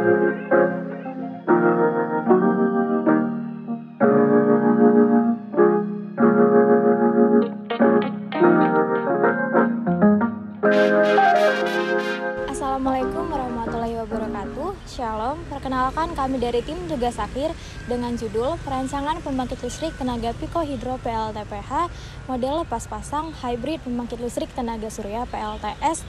Assalamualaikum warahmatullahi wabarakatuh. Shalom, perkenalkan kami dari tim tugas akhir dengan judul Perancangan Pembangkit Listrik Tenaga Pikohidro PLTPH model lepas pasang hybrid pembangkit listrik tenaga surya PLTS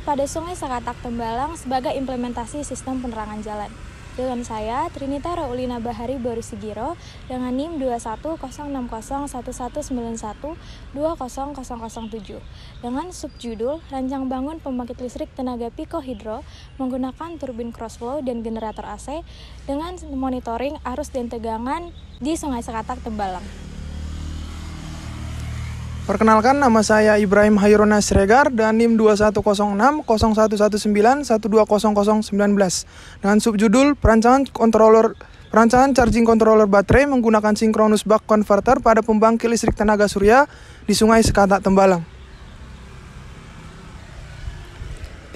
pada Sungai Sekatak Tembalang sebagai implementasi sistem penerangan jalan. Dengan saya, Trinita Raulina Bahari Borusigiro dengan NIM 21601191200007 dengan subjudul Rancang Bangun Pembangkit Listrik Tenaga Pikohidro menggunakan turbin crossflow dan generator AC dengan monitoring arus dan tegangan di Sungai Sekatak Tembalang. Perkenalkan, nama saya Ibrahim Hairona Sregar dan NIM 21060119120019 dengan subjudul Perancangan charging controller baterai menggunakan synchronous buck converter pada pembangkit listrik tenaga surya di Sungai Sekatak Tembalang.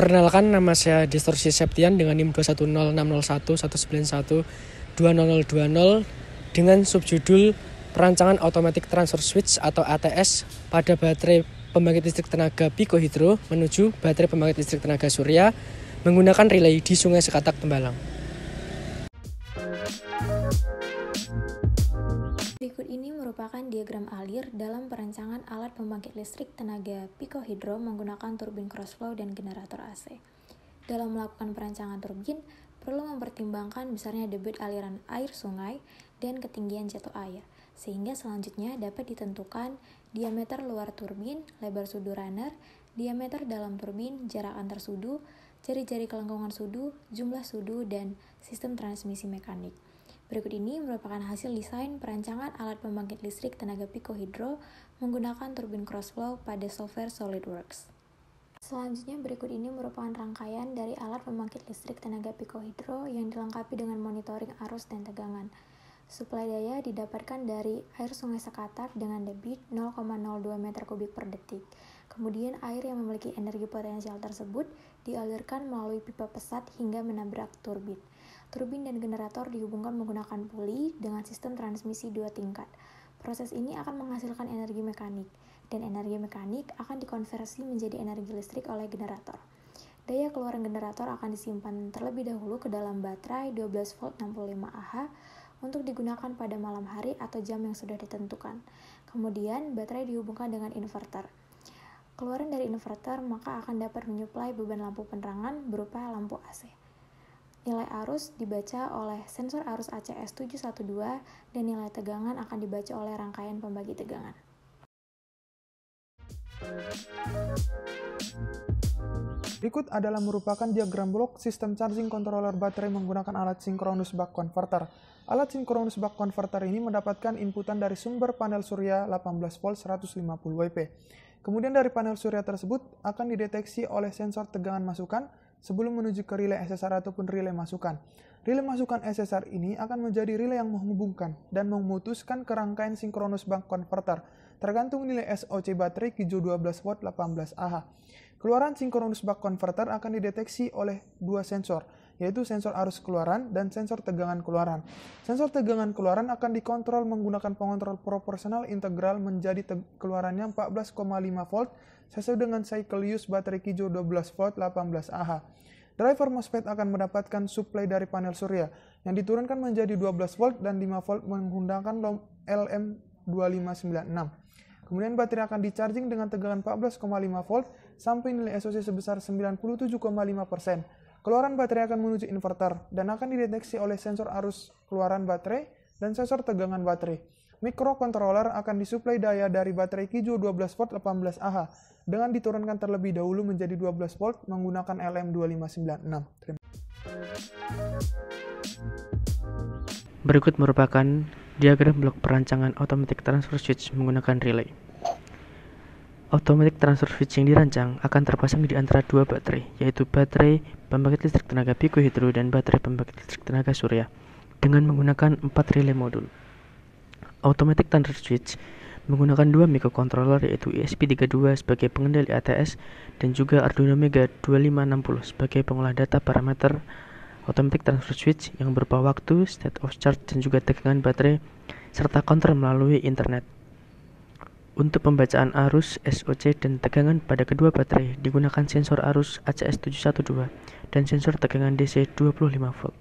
Perkenalkan, nama saya Distorsi Septian dengan NIM 21060119120020 dengan subjudul Perancangan Automatic Transfer Switch atau ATS pada baterai pembangkit listrik tenaga Pikohidro menuju baterai pembangkit listrik tenaga surya menggunakan relay di Sungai Sekatak Tembalang. Berikut ini merupakan diagram alir dalam perancangan alat pembangkit listrik tenaga Pikohidro menggunakan turbin crossflow dan generator AC. Dalam melakukan perancangan turbin, perlu mempertimbangkan besarnya debit aliran air sungai dan ketinggian jatuh air, sehingga selanjutnya dapat ditentukan diameter luar turbin, lebar sudu runner, diameter dalam turbin, jarak antar sudu, jari-jari kelengkungan sudu, jumlah sudu, dan sistem transmisi mekanik. Berikut ini merupakan hasil desain perancangan alat pembangkit listrik tenaga Pikohidro menggunakan turbin crossflow pada software SolidWorks. Selanjutnya berikut ini merupakan rangkaian dari alat pembangkit listrik tenaga Pikohidro yang dilengkapi dengan monitoring arus dan tegangan. Suplai daya didapatkan dari air Sungai Sekatak dengan debit 0,02 meter kubik per detik. Kemudian air yang memiliki energi potensial tersebut dialirkan melalui pipa pesat hingga menabrak turbin. Turbin dan generator dihubungkan menggunakan puli dengan sistem transmisi 2 tingkat. Proses ini akan menghasilkan energi mekanik, dan energi mekanik akan dikonversi menjadi energi listrik oleh generator. Daya keluaran generator akan disimpan terlebih dahulu ke dalam baterai 12 volt 65 Ah untuk digunakan pada malam hari atau jam yang sudah ditentukan. Kemudian, baterai dihubungkan dengan inverter. Keluaran dari inverter maka akan dapat menyuplai beban lampu penerangan berupa lampu AC. Nilai arus dibaca oleh sensor arus ACS 712 dan nilai tegangan akan dibaca oleh rangkaian pembagi tegangan. Berikut adalah merupakan diagram blok sistem charging controller baterai menggunakan alat synchronous buck converter. Alat synchronous buck converter ini mendapatkan inputan dari sumber panel surya 18 volt 150 W. Kemudian dari panel surya tersebut akan dideteksi oleh sensor tegangan masukan sebelum menuju ke relay SSR ataupun relay masukan. Relay masukan SSR ini akan menjadi relay yang menghubungkan dan memutuskan ke rangkaian synchronous buck converter tergantung nilai SOC baterai Kijo 12 volt 18 Ah. Keluaran synchronous buck converter akan dideteksi oleh dua sensor, yaitu sensor arus keluaran dan sensor tegangan keluaran. Sensor tegangan keluaran akan dikontrol menggunakan pengontrol proporsional integral menjadi keluarannya 14,5 volt sesuai dengan cycle use baterai Kijo 12 volt 18 Ah. Driver MOSFET akan mendapatkan suplai dari panel surya yang diturunkan menjadi 12 volt dan 5 volt menggunakan LM2596. Kemudian baterai akan di-charging dengan tegangan 14,5 volt sampai nilai SOC sebesar 97,5%. Keluaran baterai akan menuju inverter dan akan dideteksi oleh sensor arus keluaran baterai dan sensor tegangan baterai. Microcontroller akan disuplai daya dari baterai Kijo 12 volt 18 Ah dengan diturunkan terlebih dahulu menjadi 12 volt menggunakan LM2596. Berikut merupakan diagram blok perancangan automatic transfer switch menggunakan relay. Automatic transfer switch yang dirancang akan terpasang di antara dua baterai, yaitu baterai pembangkit listrik tenaga Pikohidro dan baterai pembangkit listrik tenaga surya, dengan menggunakan 4 relay modul. Automatic transfer switch menggunakan dua microcontroller, yaitu ESP32 sebagai pengendali ATS dan juga Arduino Mega 2560 sebagai pengolah data parameter automatic transfer switch yang berupa waktu, state of charge, dan juga tegangan baterai, serta counter melalui internet. Untuk pembacaan arus, SOC, dan tegangan pada kedua baterai digunakan sensor arus ACS712 dan sensor tegangan DC 25V.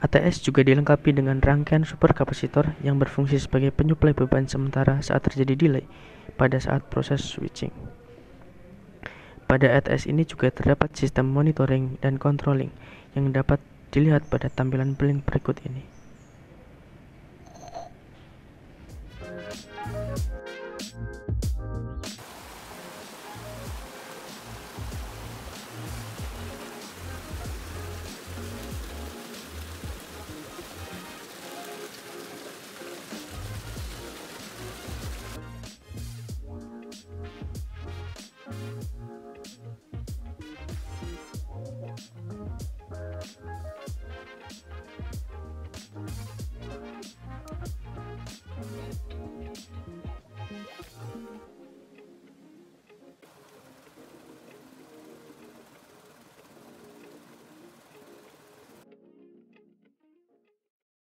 ATS juga dilengkapi dengan rangkaian superkapasitor yang berfungsi sebagai penyuplai beban sementara saat terjadi delay pada saat proses switching. Pada ATS ini juga terdapat sistem monitoring dan controlling yang dapat dilihat pada tampilan blink berikut ini.